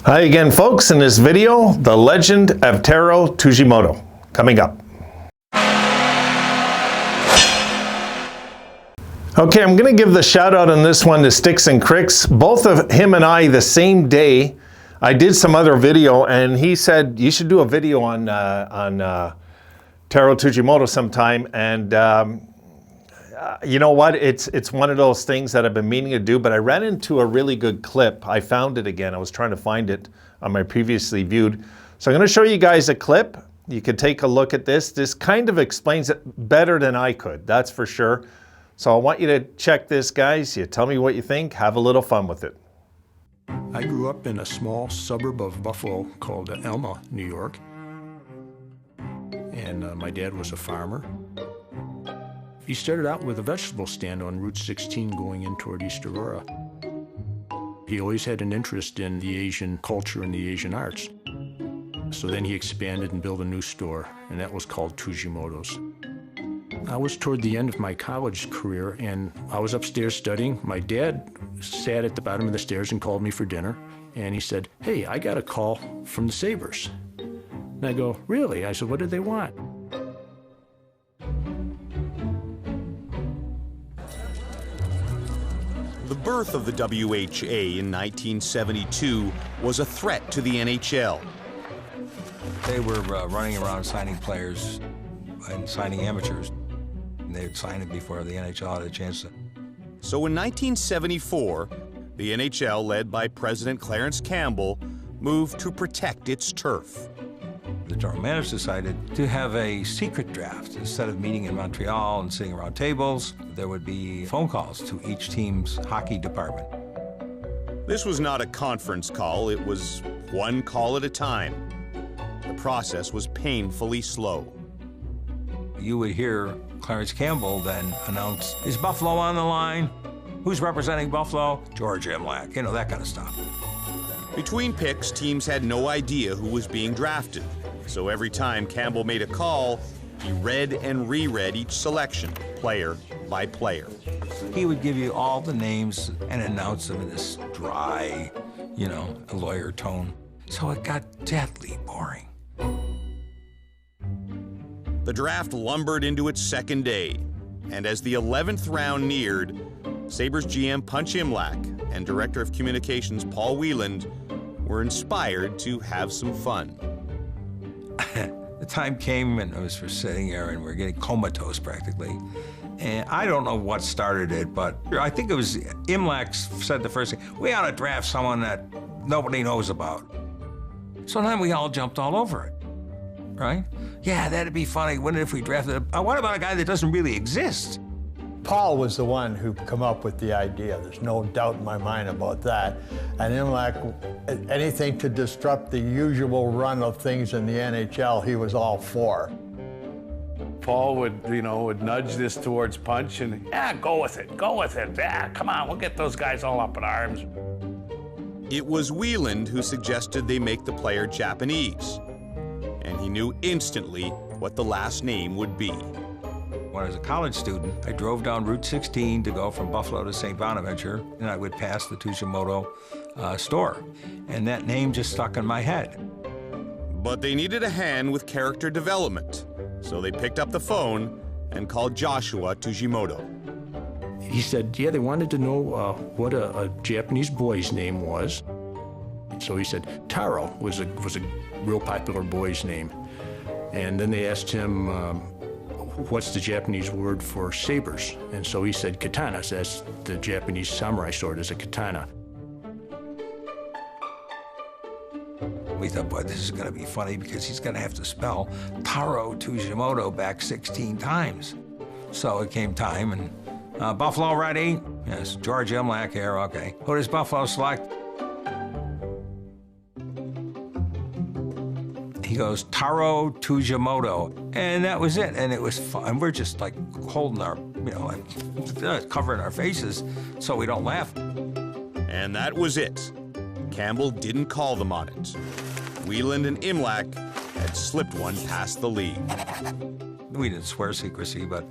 Hi again, folks. In this video, the legend of Taro Tsujimoto coming up. Okay, I'm going to give the shout out on this one to Sticks and Cricks. Both of him and I the same day. I did some other video and he said you should do a video on Taro Tsujimoto sometime. And you know what? It's one of those things that I've been meaning to do, but I ran into a really good clip. I found it again. I was trying to find it on my previously viewed. So I'm going to show you guys a clip. You can take a look at this. This kind of explains it better than I could, that's for sure. So I want you to check this, guys. You tell me what you think. Have a little fun with it. I grew up in a small suburb of Buffalo called Elma, New York. And my dad was a farmer. He started out with a vegetable stand on Route 16 going in toward East Aurora. He always had an interest in the Asian culture and the Asian arts. So then he expanded and built a new store, and that was called Tsujimoto's. I was toward the end of my college career, and I was upstairs studying. My dad sat at the bottom of the stairs and called me for dinner, and he said, "Hey, I got a call from the Sabres." And I go, "Really?" I said, "What did they want?" The birth of the WHA in 1972 was a threat to the NHL. They were running around signing players and signing amateurs. And they'd sign it before the NHL had a chance to. So in 1974, the NHL, led by President Clarence Campbell, moved to protect its turf. The general manager decided to have a secret draft. Instead of meeting in Montreal and sitting around tables, there would be phone calls to each team's hockey department. This was not a conference call, it was one call at a time. The process was painfully slow. You would hear Clarence Campbell then announce, "Is Buffalo on the line? Who's representing Buffalo? George Imlach," you know, that kind of stuff. Between picks, teams had no idea who was being drafted. So every time Campbell made a call, he read and reread each selection, player by player. He would give you all the names and announce them in this dry, you know, lawyer tone. So it got deathly boring. The draft lumbered into its second day, and as the 11th round neared, Sabres GM Punch Imlach and Director of Communications Paul Wieland were inspired to have some fun. The time came and I was sitting there and we're getting comatose practically. And I don't know what started it, but I think it was Imlach said the first thing, "We ought to draft someone that nobody knows about." So then we all jumped all over it, right? "Yeah, that'd be funny. Wouldn't it if we drafted what about a guy that doesn't really exist?" Paul was the one who come up with the idea. There's no doubt in my mind about that. And Imlach, anything to disrupt the usual run of things in the NHL, he was all for. Paul would nudge this towards Punch and, "Yeah, go with it. Yeah, come on, we'll get those guys all up in arms." It was Wieland who suggested they make the player Japanese, and he knew instantly what the last name would be. When I was a college student, I drove down Route 16 to go from Buffalo to St. Bonaventure, and I would pass the Tsujimoto store. And that name just stuck in my head. But they needed a hand with character development, so they picked up the phone and called Joshua Tsujimoto. He said, yeah, they wanted to know what a Japanese boy's name was. So he said, Taro was a real popular boy's name. And then they asked him, what's the Japanese word for sabers? And so he said katana. So that's the Japanese samurai sword is a katana. We thought, boy, this is going to be funny because he's going to have to spell Taro Tsujimoto back 16 times. So it came time, and Buffalo ready? Yes, George Imlach here, okay. Who does Buffalo select? He goes, Taro Tsujimoto. And that was it. And it was fun. And we're just like holding our, like covering our faces so we don't laugh. And that was it. Campbell didn't call them on it. Wieland and Imlach had slipped one past the league. We didn't swear secrecy, but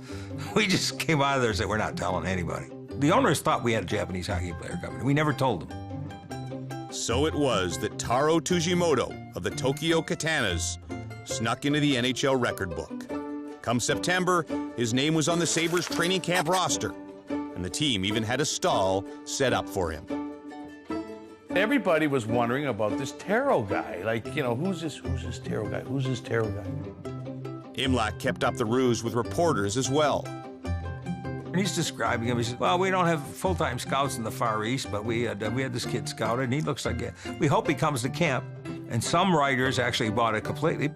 we just came out of there and said, we're not telling anybody. The owners thought we had a Japanese hockey player coming. We never told them. So it was that Taro Tsujimoto of the Tokyo Katanas snuck into the NHL record book. Come September, his name was on the Sabres training camp roster, and the team even had a stall set up for him. Everybody was wondering about this Taro guy. Like, you know, who's this Taro guy? Who's this Taro guy? Imlach kept up the ruse with reporters as well. And he's describing him. He says, well, we don't have full-time scouts in the Far East, but we had this kid scouted, and he looks like it. We hope he comes to camp. And some writers actually bought it completely.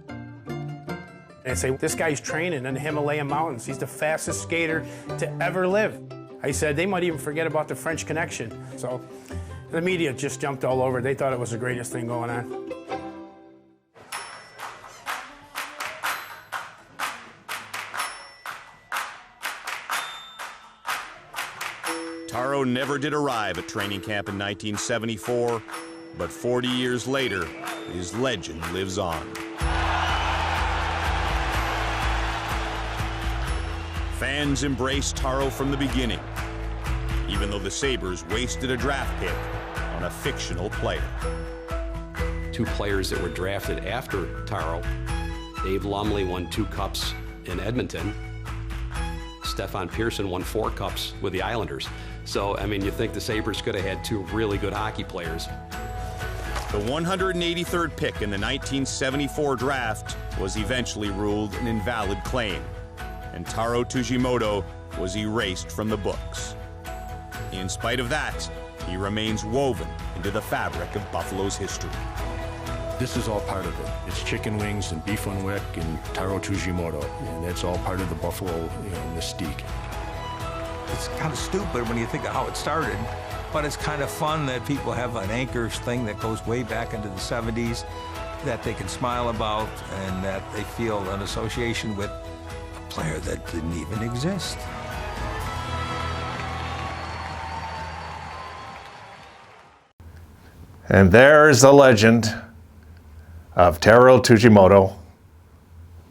They say, this guy's training in the Himalayan mountains. He's the fastest skater to ever live. I said, they might even forget about the French Connection. So the media just jumped all over. They thought it was the greatest thing going on. Taro never did arrive at training camp in 1974, but 40 years later, his legend lives on. Fans embraced Taro from the beginning, even though the Sabres wasted a draft pick on a fictional player. Two players that were drafted after Taro. Dave Lumley won 2 cups in Edmonton. Stefan Pearson won 4 cups with the Islanders. So, I mean, you think the Sabres could have had 2 really good hockey players. The 183rd pick in the 1974 draft was eventually ruled an invalid claim, and Taro Tsujimoto was erased from the books. In spite of that, he remains woven into the fabric of Buffalo's history. This is all part of it. It's chicken wings and beef on wick and Taro Tsujimoto, and that's all part of the Buffalo, mystique. It's kind of stupid when you think of how it started, but it's kind of fun that people have an anchors thing that goes way back into the 70s that they can smile about and that they feel an association with a player that didn't even exist. And there's the legend of Taro Tsujimoto,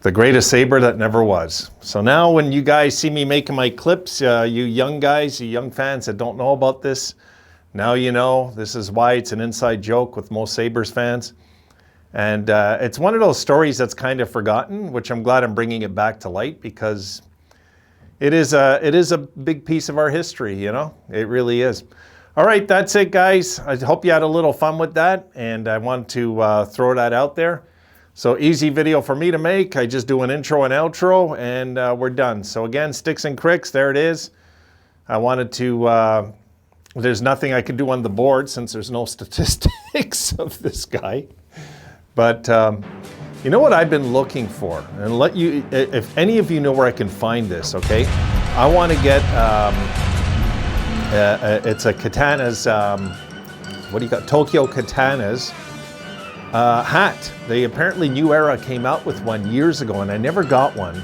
the greatest Sabre that never was. So now when you guys see me making my clips, you young guys, you young fans that don't know about this, now you know. This is why it's an inside joke with most Sabres fans. And it's one of those stories that's kind of forgotten, which I'm glad I'm bringing it back to light, because it is a big piece of our history, you know? It really is. All right, that's it, guys. I hope you had a little fun with that, and I want to throw that out there. So easy video for me to make. I just do an intro and outro, and we're done. So again, Sticks and Cricks, there it is. I wanted to, there's nothing I can do on the board since there's no statistics of this guy. But you know what I've been looking for? And let you, if any of you know where I can find this, okay? I want to get, it's a Katana's, what do you got? Tokyo Katana's hat. They apparently New Era came out with one years ago, and I never got one,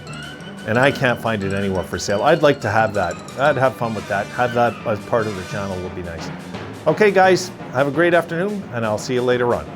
and I can't find it anywhere for sale. I'd like to have that. I'd have fun with that. Have that as part of the channel would be nice. Okay, guys, have a great afternoon, and I'll see you later on.